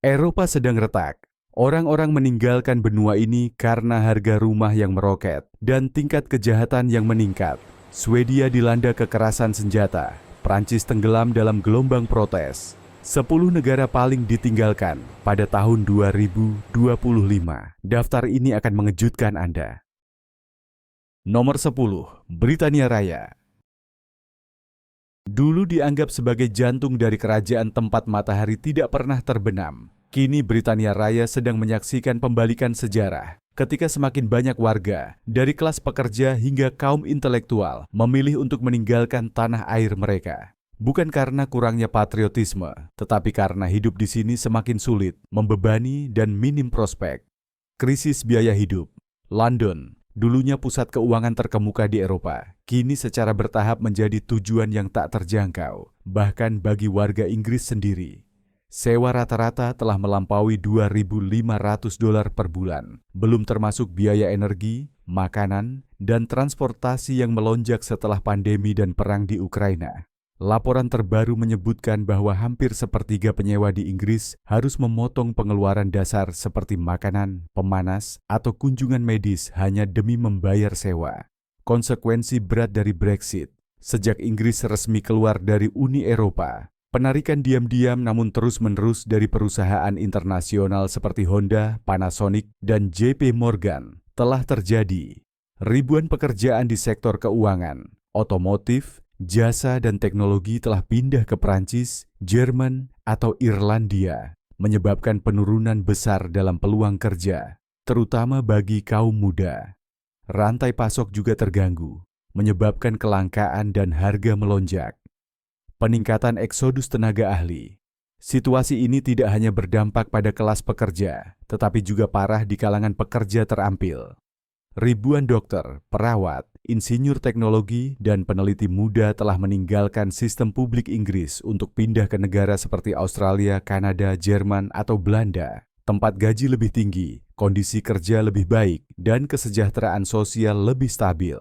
Eropa sedang retak. Orang-orang meninggalkan benua ini karena harga rumah yang meroket dan tingkat kejahatan yang meningkat. Swedia dilanda kekerasan senjata. Prancis tenggelam dalam gelombang protes. 10 negara paling ditinggalkan pada tahun 2025. Daftar ini akan mengejutkan Anda. Nomor 10, Britania Raya. Dulu dianggap sebagai jantung dari kerajaan tempat matahari tidak pernah terbenam. Kini Britania Raya sedang menyaksikan pembalikan sejarah ketika semakin banyak warga, dari kelas pekerja hingga kaum intelektual, memilih untuk meninggalkan tanah air mereka. Bukan karena kurangnya patriotisme, tetapi karena hidup di sini semakin sulit, membebani, dan minim prospek. Krisis biaya hidup. London, dulunya pusat keuangan terkemuka di Eropa, kini secara bertahap menjadi tujuan yang tak terjangkau, bahkan bagi warga Inggris sendiri. Sewa rata-rata telah melampaui $2.500 per bulan, belum termasuk biaya energi, makanan, dan transportasi yang melonjak setelah pandemi dan perang di Ukraina. Laporan terbaru menyebutkan bahwa hampir sepertiga penyewa di Inggris harus memotong pengeluaran dasar seperti makanan, pemanas, atau kunjungan medis hanya demi membayar sewa. Konsekuensi berat dari Brexit. Sejak Inggris resmi keluar dari Uni Eropa, penarikan diam-diam namun terus-menerus dari perusahaan internasional seperti Honda, Panasonic, dan JP Morgan telah terjadi. Ribuan pekerjaan di sektor keuangan, otomotif, jasa dan teknologi telah pindah ke Prancis, Jerman, atau Irlandia, menyebabkan penurunan besar dalam peluang kerja, terutama bagi kaum muda. Rantai pasok juga terganggu, menyebabkan kelangkaan dan harga melonjak. Peningkatan eksodus tenaga ahli. Situasi ini tidak hanya berdampak pada kelas pekerja, tetapi juga parah di kalangan pekerja terampil. Ribuan dokter, perawat, insinyur teknologi, dan peneliti muda telah meninggalkan sistem publik Inggris untuk pindah ke negara seperti Australia, Kanada, Jerman, atau Belanda. Tempat gaji lebih tinggi, kondisi kerja lebih baik, dan kesejahteraan sosial lebih stabil.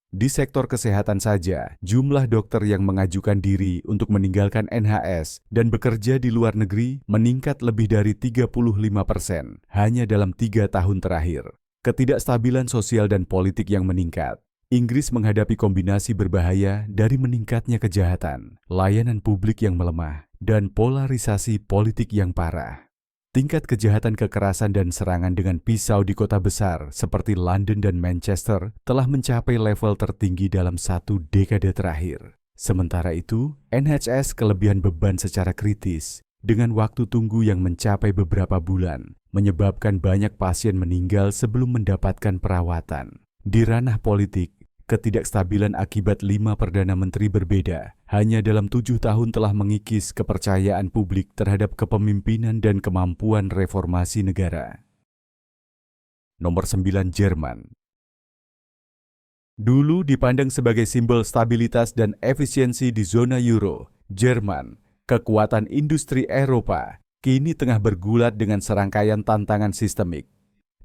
Di sektor kesehatan saja, jumlah dokter yang mengajukan diri untuk meninggalkan NHS dan bekerja di luar negeri meningkat lebih dari 35% hanya dalam 3 tahun terakhir. Ketidakstabilan sosial dan politik yang meningkat. Inggris menghadapi kombinasi berbahaya dari meningkatnya kejahatan, layanan publik yang melemah, dan polarisasi politik yang parah. Tingkat kejahatan kekerasan dan serangan dengan pisau di kota besar seperti London dan Manchester telah mencapai level tertinggi dalam 1 dekade terakhir. Sementara itu, NHS kelebihan beban secara kritis dengan waktu tunggu yang mencapai beberapa bulan, menyebabkan banyak pasien meninggal sebelum mendapatkan perawatan. Di ranah politik, ketidakstabilan akibat 5 Perdana Menteri berbeda hanya dalam 7 tahun telah mengikis kepercayaan publik terhadap kepemimpinan dan kemampuan reformasi negara. Nomor 9, Jerman. Dulu dipandang sebagai simbol stabilitas dan efisiensi di zona euro, Jerman, kekuatan industri Eropa, kini tengah bergulat dengan serangkaian tantangan sistemik.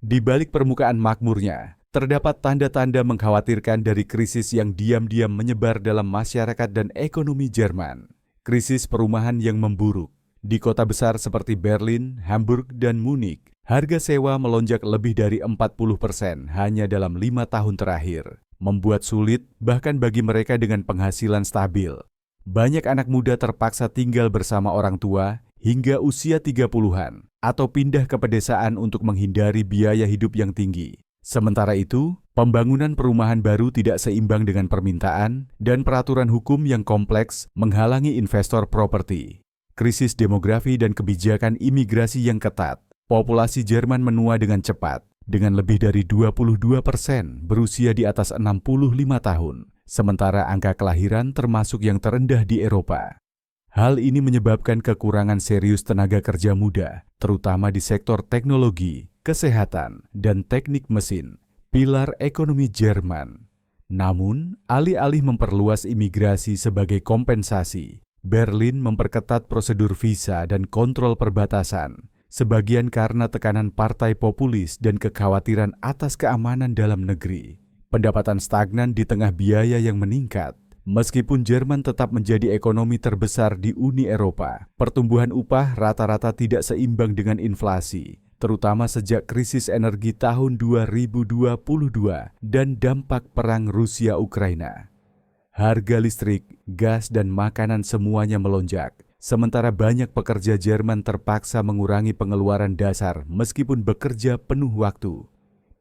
Di balik permukaan makmurnya, terdapat tanda-tanda mengkhawatirkan dari krisis yang diam-diam menyebar dalam masyarakat dan ekonomi Jerman. Krisis perumahan yang memburuk. Di kota besar seperti Berlin, Hamburg, dan Munich, harga sewa melonjak lebih dari 40% hanya dalam 5 tahun terakhir, membuat sulit bahkan bagi mereka dengan penghasilan stabil. Banyak anak muda terpaksa tinggal bersama orang tua hingga usia 30-an atau pindah ke pedesaan untuk menghindari biaya hidup yang tinggi. Sementara itu, pembangunan perumahan baru tidak seimbang dengan permintaan dan peraturan hukum yang kompleks menghalangi investor properti. Krisis demografi dan kebijakan imigrasi yang ketat. Populasi Jerman menua dengan cepat, dengan lebih dari 22% berusia di atas 65 tahun, sementara angka kelahiran termasuk yang terendah di Eropa. Hal ini menyebabkan kekurangan serius tenaga kerja muda, terutama di sektor teknologi, kesehatan, dan teknik mesin, pilar ekonomi Jerman. Namun, alih-alih memperluas imigrasi sebagai kompensasi, Berlin memperketat prosedur visa dan kontrol perbatasan, sebagian karena tekanan partai populis dan kekhawatiran atas keamanan dalam negeri. Pendapatan stagnan di tengah biaya yang meningkat, Meskipun Jerman tetap menjadi ekonomi terbesar di Uni Eropa, pertumbuhan upah rata-rata tidak seimbang dengan inflasi, terutama sejak krisis energi tahun 2022 dan dampak perang Rusia-Ukraina. Harga listrik, gas, dan makanan semuanya melonjak, sementara banyak pekerja Jerman terpaksa mengurangi pengeluaran dasar meskipun bekerja penuh waktu.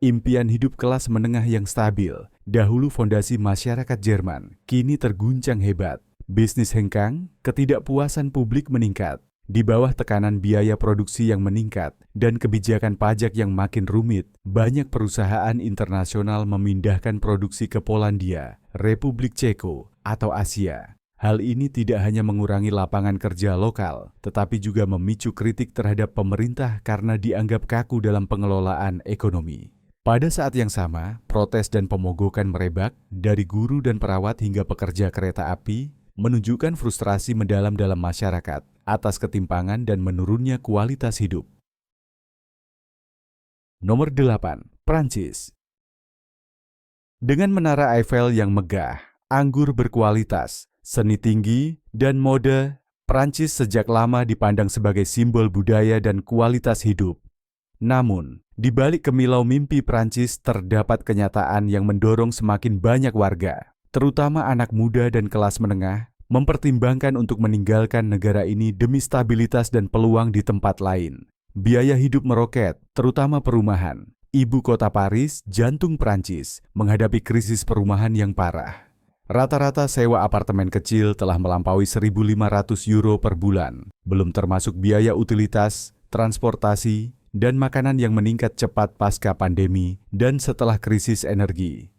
Impian hidup kelas menengah yang stabil, dahulu fondasi masyarakat Jerman, kini terguncang hebat. Bisnis hengkang, ketidakpuasan publik meningkat, di bawah tekanan biaya produksi yang meningkat, dan kebijakan pajak yang makin rumit, banyak perusahaan internasional memindahkan produksi ke Polandia, Republik Ceko, atau Asia. Hal ini tidak hanya mengurangi lapangan kerja lokal, tetapi juga memicu kritik terhadap pemerintah karena dianggap kaku dalam pengelolaan ekonomi. Pada saat yang sama, protes dan pemogokan merebak dari guru dan perawat hingga pekerja kereta api menunjukkan frustrasi mendalam dalam masyarakat atas ketimpangan dan menurunnya kualitas hidup. Nomor 8. Prancis. Dengan menara Eiffel yang megah, anggur berkualitas, seni tinggi, dan mode, Prancis sejak lama dipandang sebagai simbol budaya dan kualitas hidup. Namun, di balik kemilau mimpi Prancis terdapat kenyataan yang mendorong semakin banyak warga, terutama anak muda dan kelas menengah, mempertimbangkan untuk meninggalkan negara ini demi stabilitas dan peluang di tempat lain. Biaya hidup meroket, terutama perumahan. Ibu kota Paris, jantung Prancis, menghadapi krisis perumahan yang parah. Rata-rata sewa apartemen kecil telah melampaui 1.500 euro per bulan, belum termasuk biaya utilitas, transportasi, dan makanan yang meningkat cepat pasca pandemi dan setelah krisis energi.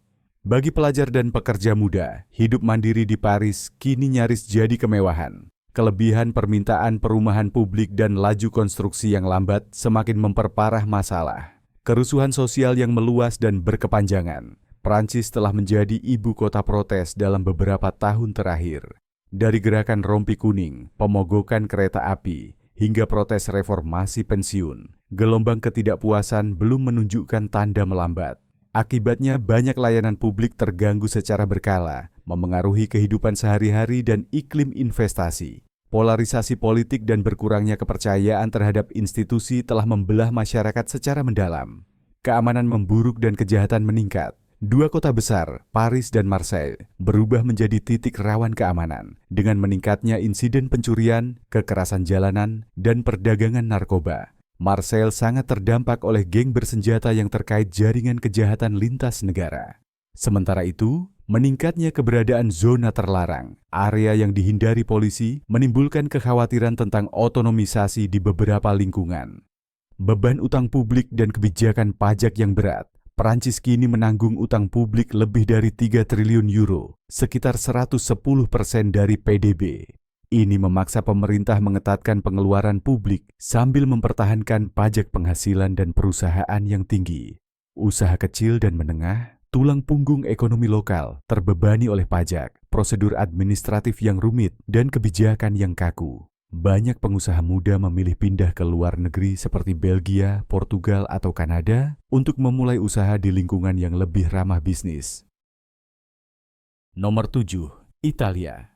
Bagi pelajar dan pekerja muda, hidup mandiri di Paris kini nyaris jadi kemewahan. Kelebihan permintaan perumahan publik dan laju konstruksi yang lambat semakin memperparah masalah. Kerusuhan sosial yang meluas dan berkepanjangan. Prancis telah menjadi ibu kota protes dalam beberapa tahun terakhir. Dari gerakan rompi kuning, pemogokan kereta api, hingga protes reformasi pensiun, gelombang ketidakpuasan belum menunjukkan tanda melambat. Akibatnya banyak layanan publik terganggu secara berkala, memengaruhi kehidupan sehari-hari dan iklim investasi. Polarisasi politik dan berkurangnya kepercayaan terhadap institusi telah membelah masyarakat secara mendalam. Keamanan memburuk dan kejahatan meningkat. Dua kota besar, Paris dan Marseille, berubah menjadi titik rawan keamanan dengan meningkatnya insiden pencurian, kekerasan jalanan, dan perdagangan narkoba. Marseille sangat terdampak oleh geng bersenjata yang terkait jaringan kejahatan lintas negara. Sementara itu, meningkatnya keberadaan zona terlarang, area yang dihindari polisi, menimbulkan kekhawatiran tentang otonomisasi di beberapa lingkungan. Beban utang publik dan kebijakan pajak yang berat. Prancis kini menanggung utang publik lebih dari 3 triliun euro, sekitar 110% dari PDB. Ini memaksa pemerintah mengetatkan pengeluaran publik sambil mempertahankan pajak penghasilan dan perusahaan yang tinggi. Usaha kecil dan menengah, tulang punggung ekonomi lokal, terbebani oleh pajak, prosedur administratif yang rumit, dan kebijakan yang kaku. Banyak pengusaha muda memilih pindah ke luar negeri seperti Belgia, Portugal, atau Kanada untuk memulai usaha di lingkungan yang lebih ramah bisnis. Nomor 7. Italia.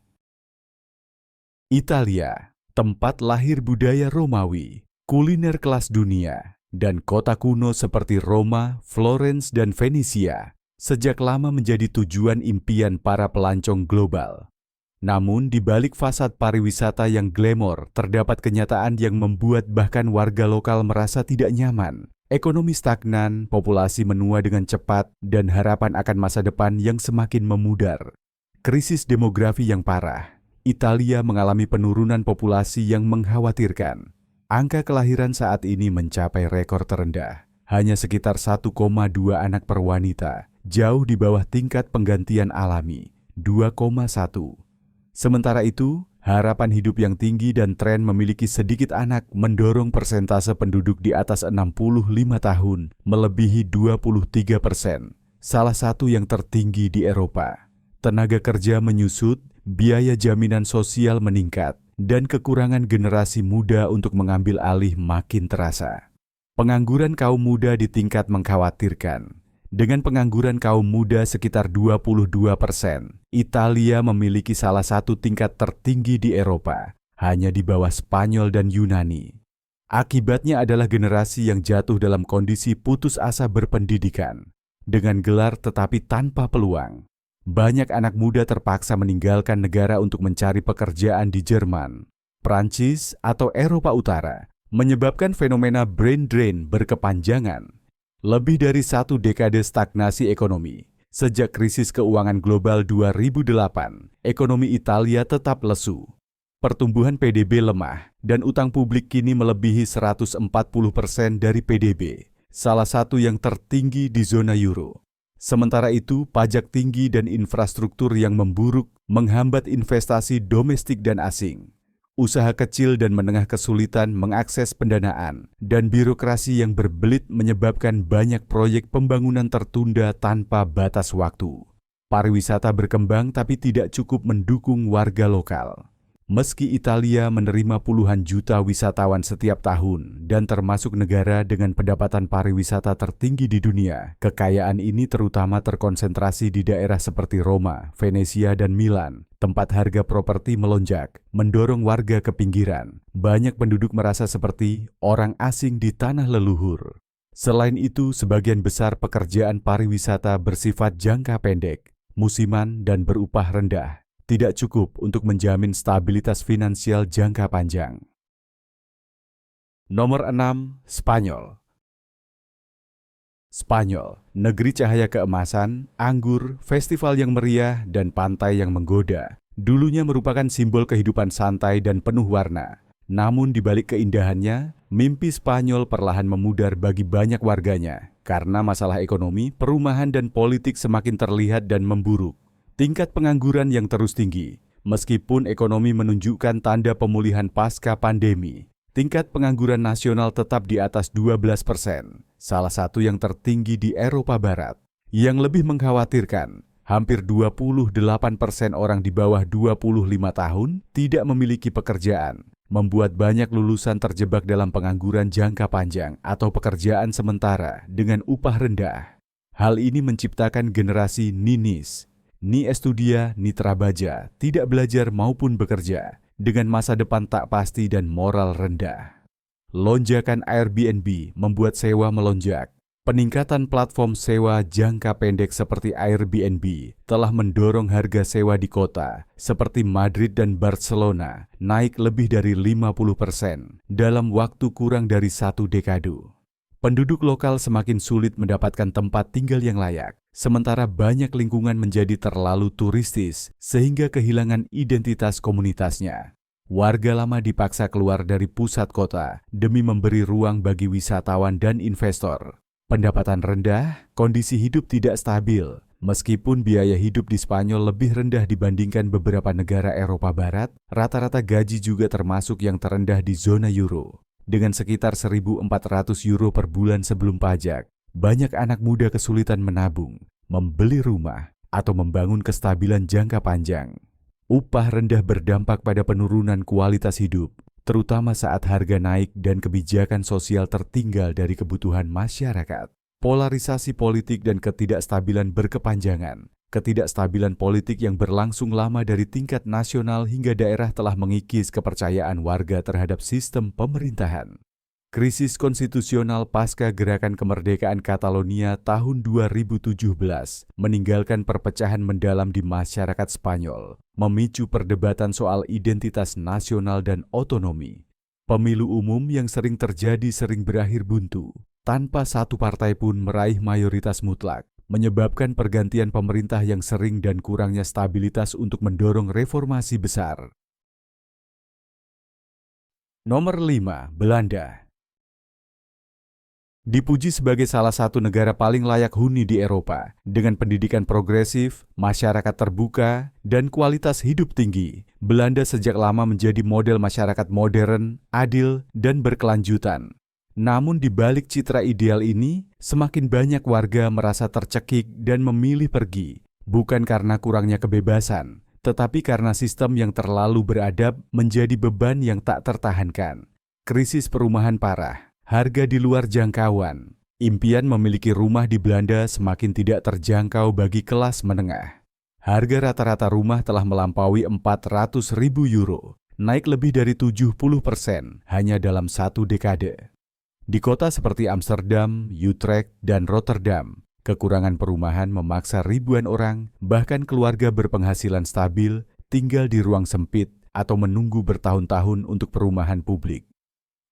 Italia, tempat lahir budaya Romawi, kuliner kelas dunia, dan kota kuno seperti Roma, Florence, dan Venesia, sejak lama menjadi tujuan impian para pelancong global. Namun, di balik fasad pariwisata yang glamor, terdapat kenyataan yang membuat bahkan warga lokal merasa tidak nyaman. Ekonomi stagnan, populasi menua dengan cepat, dan harapan akan masa depan yang semakin memudar. Krisis demografi yang parah. Italia mengalami penurunan populasi yang mengkhawatirkan. Angka kelahiran saat ini mencapai rekor terendah. Hanya sekitar 1,2 anak per wanita, jauh di bawah tingkat penggantian alami, 2,1. Sementara itu, harapan hidup yang tinggi dan tren memiliki sedikit anak mendorong persentase penduduk di atas 65 tahun melebihi 23%, salah satu yang tertinggi di Eropa. Tenaga kerja menyusut, biaya jaminan sosial meningkat, dan kekurangan generasi muda untuk mengambil alih makin terasa. Pengangguran kaum muda di tingkat mengkhawatirkan. Dengan pengangguran kaum muda sekitar 22%, Italia memiliki salah satu tingkat tertinggi di Eropa, hanya di bawah Spanyol dan Yunani. Akibatnya adalah generasi yang jatuh dalam kondisi putus asa berpendidikan, dengan gelar tetapi tanpa peluang. Banyak anak muda terpaksa meninggalkan negara untuk mencari pekerjaan di Jerman, Prancis, atau Eropa Utara, menyebabkan fenomena brain drain berkepanjangan. Lebih dari satu dekade stagnasi ekonomi. Sejak krisis keuangan global 2008, ekonomi Italia tetap lesu. Pertumbuhan PDB lemah dan utang publik kini melebihi 140% dari PDB, salah satu yang tertinggi di zona euro. Sementara itu, pajak tinggi dan infrastruktur yang memburuk menghambat investasi domestik dan asing. Usaha kecil dan menengah kesulitan mengakses pendanaan, dan birokrasi yang berbelit menyebabkan banyak proyek pembangunan tertunda tanpa batas waktu. Pariwisata berkembang tapi tidak cukup mendukung warga lokal. Meski Italia menerima puluhan juta wisatawan setiap tahun dan termasuk negara dengan pendapatan pariwisata tertinggi di dunia, kekayaan ini terutama terkonsentrasi di daerah seperti Roma, Venesia, dan Milan. Tempat harga properti melonjak, mendorong warga ke pinggiran. Banyak penduduk merasa seperti orang asing di tanah leluhur. Selain itu, sebagian besar pekerjaan pariwisata bersifat jangka pendek, musiman, dan berupah rendah. Tidak cukup untuk menjamin stabilitas finansial jangka panjang. Nomor 6, Spanyol. Spanyol, negeri cahaya keemasan, anggur, festival yang meriah, dan pantai yang menggoda. Dulunya merupakan simbol kehidupan santai dan penuh warna. Namun di balik keindahannya, mimpi Spanyol perlahan memudar bagi banyak warganya karena masalah ekonomi, perumahan, dan politik semakin terlihat dan memburuk. Tingkat pengangguran yang terus tinggi, meskipun ekonomi menunjukkan tanda pemulihan pasca pandemi. Tingkat pengangguran nasional tetap di atas 12%, salah satu yang tertinggi di Eropa Barat. Yang lebih mengkhawatirkan, hampir 28% orang di bawah 25 tahun tidak memiliki pekerjaan, membuat banyak lulusan terjebak dalam pengangguran jangka panjang atau pekerjaan sementara dengan upah rendah. Hal ini menciptakan generasi ninis, ni estudia, ni trabaja, tidak belajar maupun bekerja, dengan masa depan tak pasti dan moral rendah. Lonjakan Airbnb membuat sewa melonjak. Peningkatan platform sewa jangka pendek seperti Airbnb telah mendorong harga sewa di kota seperti Madrid dan Barcelona naik lebih dari 50% dalam waktu kurang dari satu dekade. Penduduk lokal semakin sulit mendapatkan tempat tinggal yang layak, sementara banyak lingkungan menjadi terlalu turistis sehingga kehilangan identitas komunitasnya. Warga lama dipaksa keluar dari pusat kota demi memberi ruang bagi wisatawan dan investor. Pendapatan rendah, kondisi hidup tidak stabil, meskipun biaya hidup di Spanyol lebih rendah dibandingkan beberapa negara Eropa Barat, rata-rata gaji juga termasuk yang terendah di zona euro. Dengan sekitar 1.400 euro per bulan sebelum pajak, banyak anak muda kesulitan menabung, membeli rumah, atau membangun kestabilan jangka panjang. Upah rendah berdampak pada penurunan kualitas hidup, terutama saat harga naik dan kebijakan sosial tertinggal dari kebutuhan masyarakat. Polarisasi politik dan ketidakstabilan berkepanjangan. Ketidakstabilan politik yang berlangsung lama dari tingkat nasional hingga daerah telah mengikis kepercayaan warga terhadap sistem pemerintahan. Krisis konstitusional pasca gerakan kemerdekaan Catalonia tahun 2017 meninggalkan perpecahan mendalam di masyarakat Spanyol, memicu perdebatan soal identitas nasional dan otonomi. Pemilu umum yang sering terjadi sering berakhir buntu, tanpa satu partai pun meraih mayoritas mutlak, menyebabkan pergantian pemerintah yang sering dan kurangnya stabilitas untuk mendorong reformasi besar. Nomor 5, Belanda. Dipuji sebagai salah satu negara paling layak huni di Eropa, dengan pendidikan progresif, masyarakat terbuka, dan kualitas hidup tinggi, Belanda sejak lama menjadi model masyarakat modern, adil, dan berkelanjutan. Namun di balik citra ideal ini, semakin banyak warga merasa tercekik dan memilih pergi, bukan karena kurangnya kebebasan, tetapi karena sistem yang terlalu beradab menjadi beban yang tak tertahankan. Krisis perumahan parah, harga di luar jangkauan, Impian memiliki rumah di Belanda semakin tidak terjangkau bagi kelas menengah. Harga rata-rata rumah telah melampaui 400.000 euro, naik lebih dari 70% hanya dalam satu dekade. Di kota seperti Amsterdam, Utrecht, dan Rotterdam, kekurangan perumahan memaksa ribuan orang, bahkan keluarga berpenghasilan stabil, tinggal di ruang sempit atau menunggu bertahun-tahun untuk perumahan publik.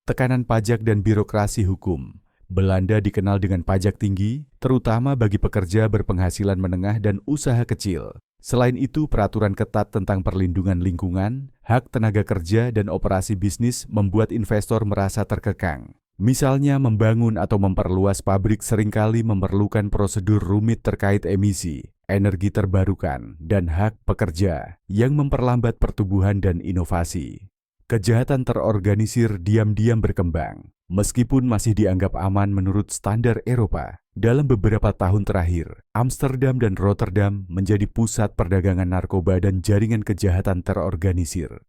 Tekanan pajak dan birokrasi hukum. Belanda dikenal dengan pajak tinggi, terutama bagi pekerja berpenghasilan menengah dan usaha kecil. Selain itu, peraturan ketat tentang perlindungan lingkungan, hak tenaga kerja, dan operasi bisnis membuat investor merasa terkekang. Misalnya, membangun atau memperluas pabrik seringkali memerlukan prosedur rumit terkait emisi, energi terbarukan, dan hak pekerja yang memperlambat pertumbuhan dan inovasi. Kejahatan terorganisir diam-diam berkembang. Meskipun masih dianggap aman menurut standar Eropa, dalam beberapa tahun terakhir, Amsterdam dan Rotterdam menjadi pusat perdagangan narkoba dan jaringan kejahatan terorganisir.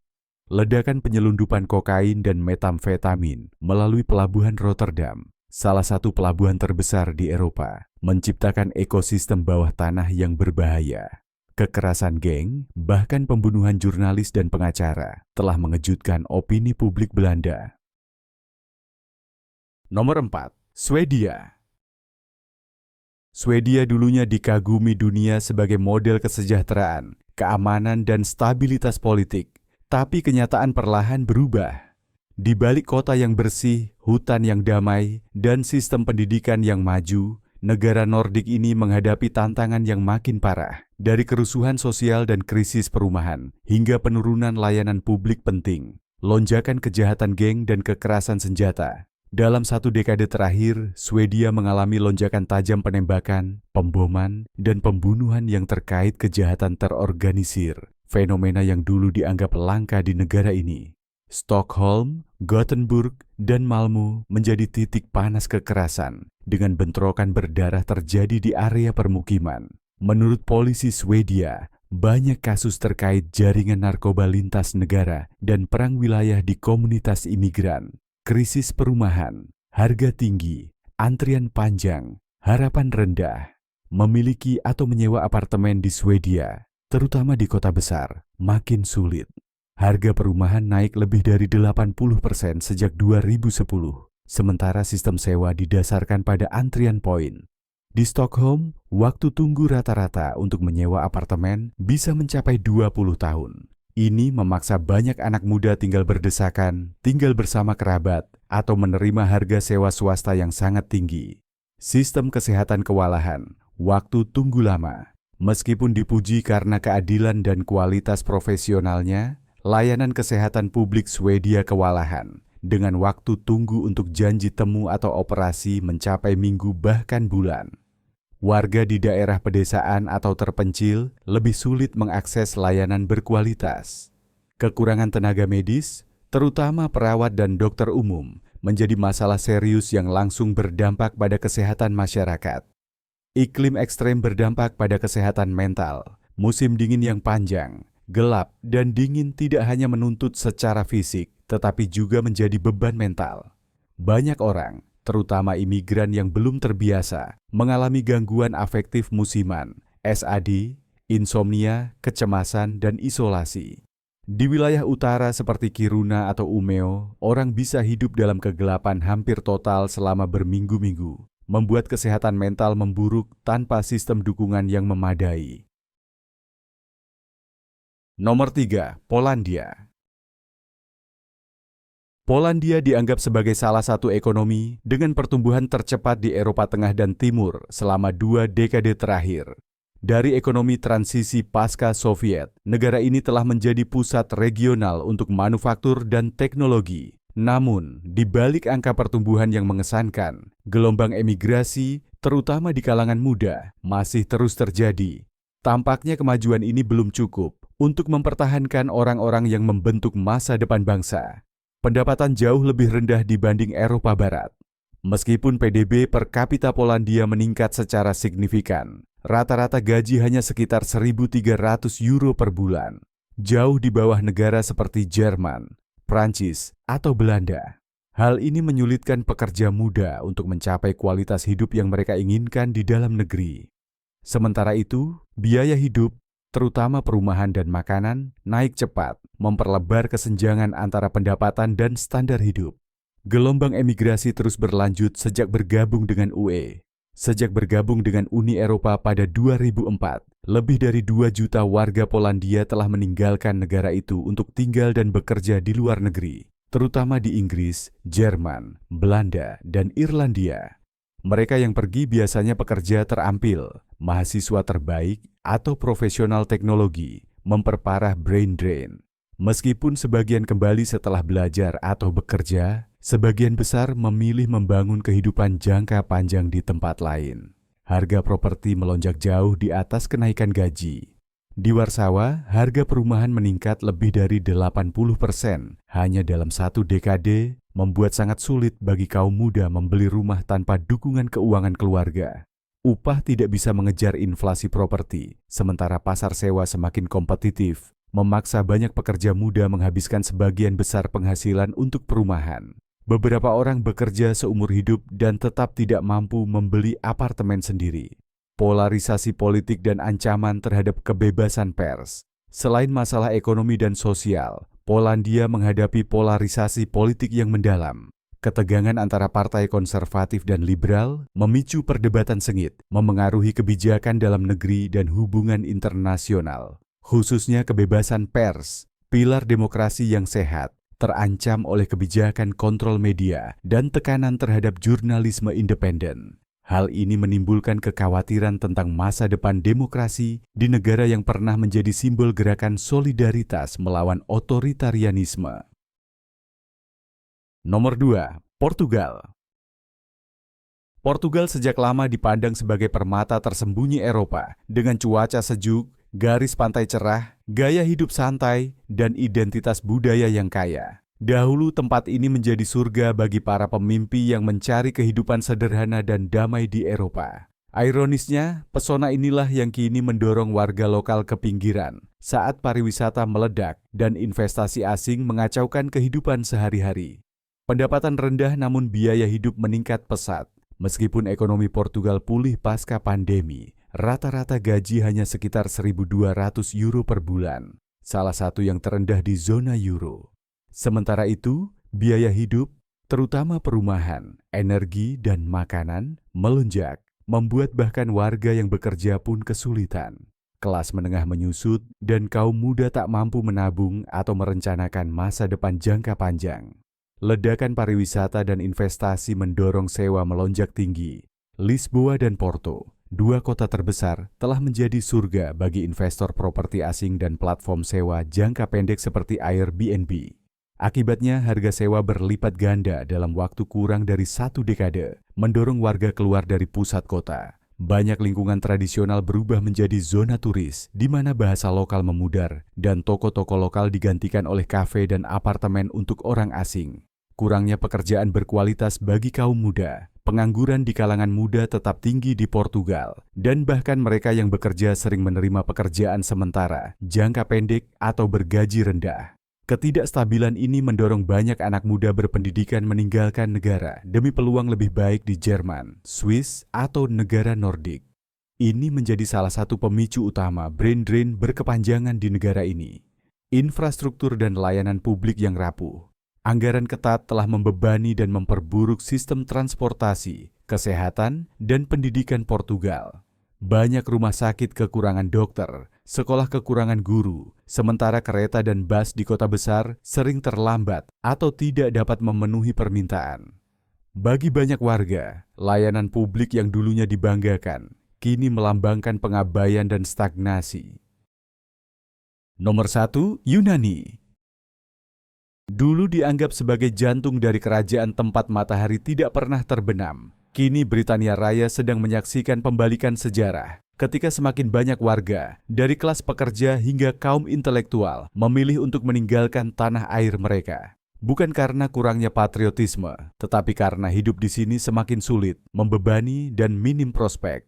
Ledakan penyelundupan kokain dan metamfetamin melalui pelabuhan Rotterdam, salah satu pelabuhan terbesar di Eropa, menciptakan ekosistem bawah tanah yang berbahaya. Kekerasan geng, bahkan pembunuhan jurnalis dan pengacara, telah mengejutkan opini publik Belanda. Nomor 4. Swedia. Swedia dulunya dikagumi dunia sebagai model kesejahteraan, keamanan, dan stabilitas politik. Tapi kenyataan perlahan berubah. Di balik kota yang bersih, hutan yang damai, dan sistem pendidikan yang maju, negara Nordik ini menghadapi tantangan yang makin parah. Dari kerusuhan sosial dan krisis perumahan, hingga penurunan layanan publik penting, lonjakan kejahatan geng dan kekerasan senjata. Dalam satu dekade terakhir, Swedia mengalami lonjakan tajam penembakan, pemboman, dan pembunuhan yang terkait kejahatan terorganisir, fenomena yang dulu dianggap langka di negara ini. Stockholm, Gothenburg, dan Malmö menjadi titik panas kekerasan, dengan bentrokan berdarah terjadi di area permukiman. Menurut polisi Swedia, banyak kasus terkait jaringan narkoba lintas negara dan perang wilayah di komunitas imigran. Krisis perumahan, harga tinggi, antrian panjang, harapan rendah. Memiliki atau menyewa apartemen di Swedia, terutama di kota besar, makin sulit. Harga perumahan naik lebih dari 80% sejak 2010, sementara sistem sewa didasarkan pada antrian poin. Di Stockholm, waktu tunggu rata-rata untuk menyewa apartemen bisa mencapai 20 tahun. Ini memaksa banyak anak muda tinggal berdesakan, tinggal bersama kerabat, atau menerima harga sewa swasta yang sangat tinggi. Sistem kesehatan kewalahan, waktu tunggu lama. Meskipun dipuji karena keadilan dan kualitas profesionalnya, layanan kesehatan publik Swedia kewalahan, dengan waktu tunggu untuk janji temu atau operasi mencapai minggu bahkan bulan. Warga di daerah pedesaan atau terpencil lebih sulit mengakses layanan berkualitas. Kekurangan tenaga medis, terutama perawat dan dokter umum, menjadi masalah serius yang langsung berdampak pada kesehatan masyarakat. Iklim ekstrem berdampak pada kesehatan mental. Musim dingin yang panjang, gelap, dan dingin tidak hanya menuntut secara fisik, tetapi juga menjadi beban mental. Banyak orang, terutama imigran yang belum terbiasa, mengalami gangguan afektif musiman, SAD, insomnia, kecemasan, dan isolasi. Di wilayah utara seperti Kiruna atau Umeå, orang bisa hidup dalam kegelapan hampir total selama berminggu-minggu, membuat kesehatan mental memburuk tanpa sistem dukungan yang memadai. Nomor 3. Polandia. Polandia dianggap sebagai salah satu ekonomi dengan pertumbuhan tercepat di Eropa Tengah dan Timur selama 2 dekade terakhir. Dari ekonomi transisi pasca Soviet, negara ini telah menjadi pusat regional untuk manufaktur dan teknologi. Namun, di balik angka pertumbuhan yang mengesankan, gelombang emigrasi, terutama di kalangan muda, masih terus terjadi. Tampaknya kemajuan ini belum cukup untuk mempertahankan orang-orang yang membentuk masa depan bangsa. Pendapatan jauh lebih rendah dibanding Eropa Barat. Meskipun PDB per kapita Polandia meningkat secara signifikan, rata-rata gaji hanya sekitar 1.300 euro per bulan, jauh di bawah negara seperti Jerman, Prancis, atau Belanda. Hal ini menyulitkan pekerja muda untuk mencapai kualitas hidup yang mereka inginkan di dalam negeri. Sementara itu, biaya hidup, terutama perumahan dan makanan, naik cepat, memperlebar kesenjangan antara pendapatan dan standar hidup. Gelombang emigrasi terus berlanjut sejak bergabung dengan UE. Sejak bergabung dengan Uni Eropa pada 2004, lebih dari 2 juta warga Polandia telah meninggalkan negara itu untuk tinggal dan bekerja di luar negeri, terutama di Inggris, Jerman, Belanda, dan Irlandia. Mereka yang pergi biasanya pekerja terampil, mahasiswa terbaik, atau profesional teknologi, memperparah brain drain. Meskipun sebagian kembali setelah belajar atau bekerja, sebagian besar memilih membangun kehidupan jangka panjang di tempat lain. Harga properti melonjak jauh di atas kenaikan gaji. Di Warsawa, harga perumahan meningkat lebih dari 80% hanya dalam 1 dekade, membuat sangat sulit bagi kaum muda membeli rumah tanpa dukungan keuangan keluarga. Upah tidak bisa mengejar inflasi properti, sementara pasar sewa semakin kompetitif, memaksa banyak pekerja muda menghabiskan sebagian besar penghasilan untuk perumahan. Beberapa orang bekerja seumur hidup dan tetap tidak mampu membeli apartemen sendiri. Polarisasi politik dan ancaman terhadap kebebasan pers. Selain masalah ekonomi dan sosial, Polandia menghadapi polarisasi politik yang mendalam. Ketegangan antara partai konservatif dan liberal memicu perdebatan sengit, memengaruhi kebijakan dalam negeri dan hubungan internasional. Khususnya kebebasan pers, pilar demokrasi yang sehat, terancam oleh kebijakan kontrol media dan tekanan terhadap jurnalisme independen. Hal ini menimbulkan kekhawatiran tentang masa depan demokrasi di negara yang pernah menjadi simbol gerakan solidaritas melawan otoritarianisme. Nomor 2. Portugal. Portugal sejak lama dipandang sebagai permata tersembunyi Eropa dengan cuaca sejuk, garis pantai cerah, gaya hidup santai, dan identitas budaya yang kaya. Dahulu tempat ini menjadi surga bagi para pemimpi yang mencari kehidupan sederhana dan damai di Eropa. Ironisnya, pesona inilah yang kini mendorong warga lokal ke pinggiran saat pariwisata meledak dan investasi asing mengacaukan kehidupan sehari-hari. Pendapatan rendah namun biaya hidup meningkat pesat. Meskipun ekonomi Portugal pulih pasca pandemi, rata-rata gaji hanya sekitar 1.200 euro per bulan, salah satu yang terendah di zona euro. Sementara itu, biaya hidup, terutama perumahan, energi, dan makanan, melonjak, membuat bahkan warga yang bekerja pun kesulitan. Kelas menengah menyusut, dan kaum muda tak mampu menabung atau merencanakan masa depan jangka panjang. Ledakan pariwisata dan investasi mendorong sewa melonjak tinggi. Lisboa dan Porto, 2 kota terbesar, telah menjadi surga bagi investor properti asing dan platform sewa jangka pendek seperti Airbnb. Akibatnya harga sewa berlipat ganda dalam waktu kurang dari 1 dekade, mendorong warga keluar dari pusat kota. Banyak lingkungan tradisional berubah menjadi zona turis, di mana bahasa lokal memudar dan toko-toko lokal digantikan oleh kafe dan apartemen untuk orang asing. Kurangnya pekerjaan berkualitas bagi kaum muda. Pengangguran di kalangan muda tetap tinggi di Portugal, dan bahkan mereka yang bekerja sering menerima pekerjaan sementara, jangka pendek, atau bergaji rendah. Ketidakstabilan ini mendorong banyak anak muda berpendidikan meninggalkan negara demi peluang lebih baik di Jerman, Swiss, atau negara Nordik. Ini menjadi salah satu pemicu utama brain drain berkepanjangan di negara ini. Infrastruktur dan layanan publik yang rapuh. Anggaran ketat telah membebani dan memperburuk sistem transportasi, kesehatan, dan pendidikan Portugal. Banyak rumah sakit kekurangan dokter, sekolah kekurangan guru, sementara kereta dan bus di kota besar sering terlambat atau tidak dapat memenuhi permintaan. Bagi banyak warga, layanan publik yang dulunya dibanggakan, kini melambangkan pengabaian dan stagnasi. Nomor 1, Yunani. Dulu dianggap sebagai jantung dari kerajaan tempat matahari tidak pernah terbenam. Kini Britania Raya sedang menyaksikan pembalikan sejarah ketika semakin banyak warga, dari kelas pekerja hingga kaum intelektual, memilih untuk meninggalkan tanah air mereka. Bukan karena kurangnya patriotisme, tetapi karena hidup di sini semakin sulit, membebani, dan minim prospek.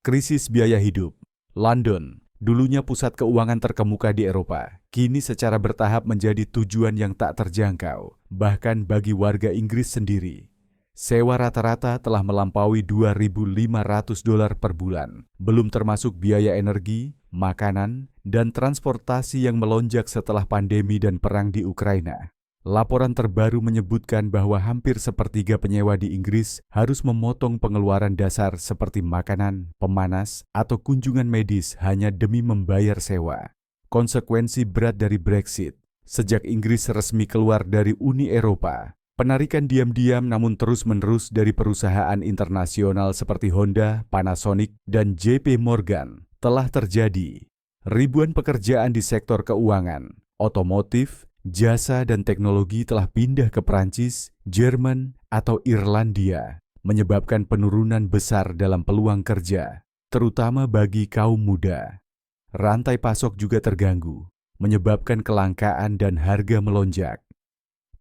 Krisis biaya hidup. London, Dulunya pusat keuangan terkemuka di Eropa, kini secara bertahap menjadi tujuan yang tak terjangkau, bahkan bagi warga Inggris sendiri. Sewa rata-rata telah melampaui $2.500 per bulan, belum termasuk biaya energi, makanan, dan transportasi yang melonjak setelah pandemi dan perang di Ukraina. Laporan terbaru menyebutkan bahwa hampir sepertiga penyewa di Inggris harus memotong pengeluaran dasar seperti makanan, pemanas, atau kunjungan medis hanya demi membayar sewa. Konsekuensi berat dari Brexit. Sejak Inggris resmi keluar dari Uni Eropa, penarikan diam-diam namun terus-menerus dari perusahaan internasional seperti Honda, Panasonic, dan JP Morgan telah terjadi. Ribuan pekerjaan di sektor keuangan, otomotif, jasa dan teknologi telah pindah ke Prancis, Jerman, atau Irlandia, menyebabkan penurunan besar dalam peluang kerja, terutama bagi kaum muda. Rantai pasok juga terganggu, menyebabkan kelangkaan dan harga melonjak.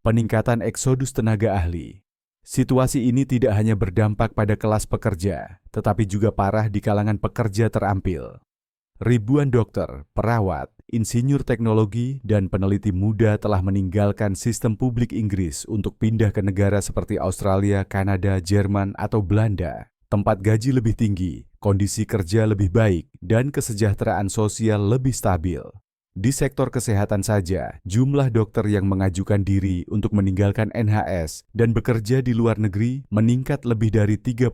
Peningkatan eksodus tenaga ahli. Situasi ini tidak hanya berdampak pada kelas pekerja, tetapi juga parah di kalangan pekerja terampil. Ribuan dokter, perawat, insinyur teknologi, dan peneliti muda telah meninggalkan sistem publik Inggris untuk pindah ke negara seperti Australia, Kanada, Jerman, atau Belanda. Tempat gaji lebih tinggi, kondisi kerja lebih baik, dan kesejahteraan sosial lebih stabil. Di sektor kesehatan saja, jumlah dokter yang mengajukan diri untuk meninggalkan NHS dan bekerja di luar negeri meningkat lebih dari 35%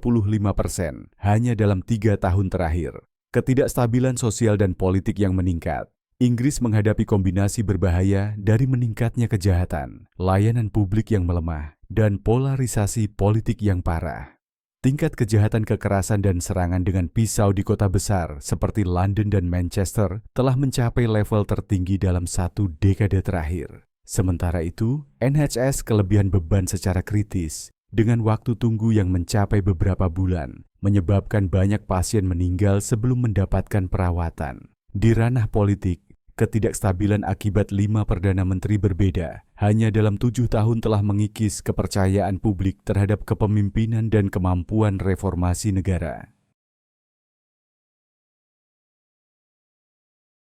hanya dalam 3 tahun terakhir. Ketidakstabilan sosial dan politik yang meningkat. Inggris menghadapi kombinasi berbahaya dari meningkatnya kejahatan, layanan publik yang melemah, dan polarisasi politik yang parah. Tingkat kejahatan kekerasan dan serangan dengan pisau di kota besar seperti London dan Manchester telah mencapai level tertinggi dalam 1 dekade terakhir. Sementara itu, NHS kelebihan beban secara kritis, dengan waktu tunggu yang mencapai beberapa bulan, menyebabkan banyak pasien meninggal sebelum mendapatkan perawatan. Di ranah politik, ketidakstabilan akibat 5 Perdana Menteri berbeda hanya dalam 7 tahun telah mengikis kepercayaan publik terhadap kepemimpinan dan kemampuan reformasi negara.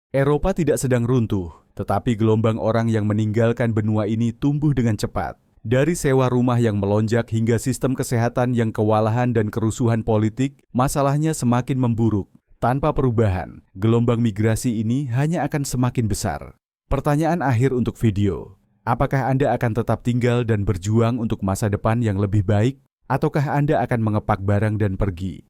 Eropa tidak sedang runtuh, tetapi gelombang orang yang meninggalkan benua ini tumbuh dengan cepat. Dari sewa rumah yang melonjak hingga sistem kesehatan yang kewalahan dan kerusuhan politik, masalahnya semakin memburuk. Tanpa perubahan, gelombang migrasi ini hanya akan semakin besar. Pertanyaan akhir untuk video, apakah Anda akan tetap tinggal dan berjuang untuk masa depan yang lebih baik, ataukah Anda akan mengepak barang dan pergi?